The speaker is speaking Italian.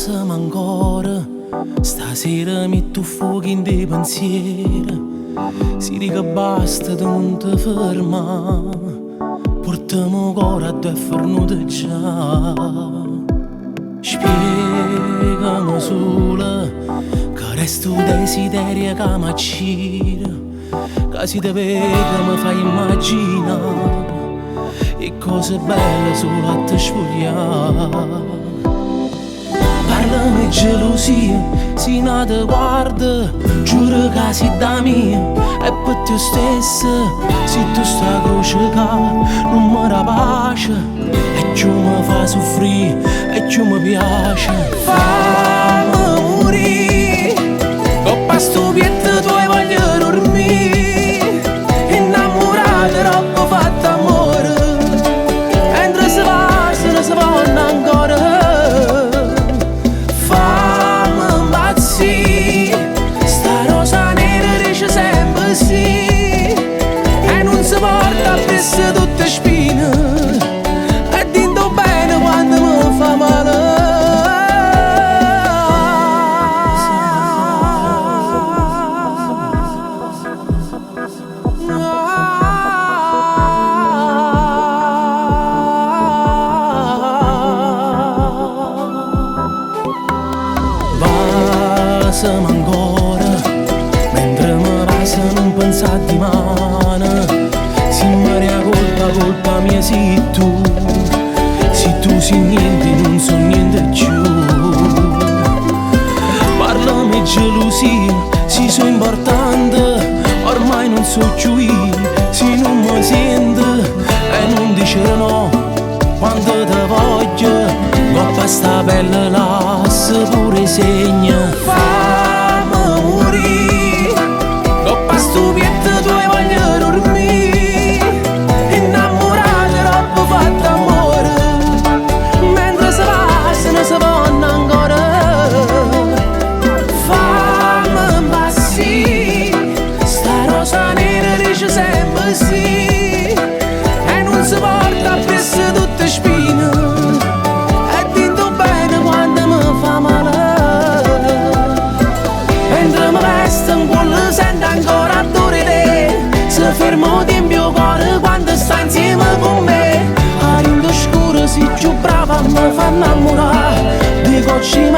Passami ancora, stasera metto fuoco in dei pensieri. Si dica basta, tu non ti ferma, portiamo cuore a due fornute già. Spiegami solo che resto desiderio che mi accira, che si te vede mi fai immaginare e cose belle solo a te sfogliare. Parlami gelosia, se non ti guarda, giuro che sei da mia, e per te stessa, se tu stai crociata, non mi dà pace, e ciò mi fa soffrire, e ciò mi piace. Fammi morire, coppa stupietta tu e voglio dormire, innamorata troppo fatta amore, mentre si va, se ne si vanno ancora. E non si porta appresso tutte spine, e dito bene quando mi fa male. Passami ancora, mentre mi passa non pensare di mano. Se mi colpa mia sei tu, se tu sei niente non so niente più. Parlami gelosia, se so importante, ormai non so più io, se non mi sento e non dice no, quando te voglio, coppa sta bella lascia pure segna. Fammi morire, coppa stupietta tu e voglio dormire, innamorata troppo fatta amore, mentre si va, se ne si vanno ancora. Fammi impazzire, sta rosa nera dice sempre sì, e non si porta appresso tutte spine, e dito bene quando mi fa male. Mentre mi veste un cuore sento ancora adore te, se fermo di mio cuore quando sta insieme con me. A rindo scuro sei più brava a mi fa innamorare, dico ci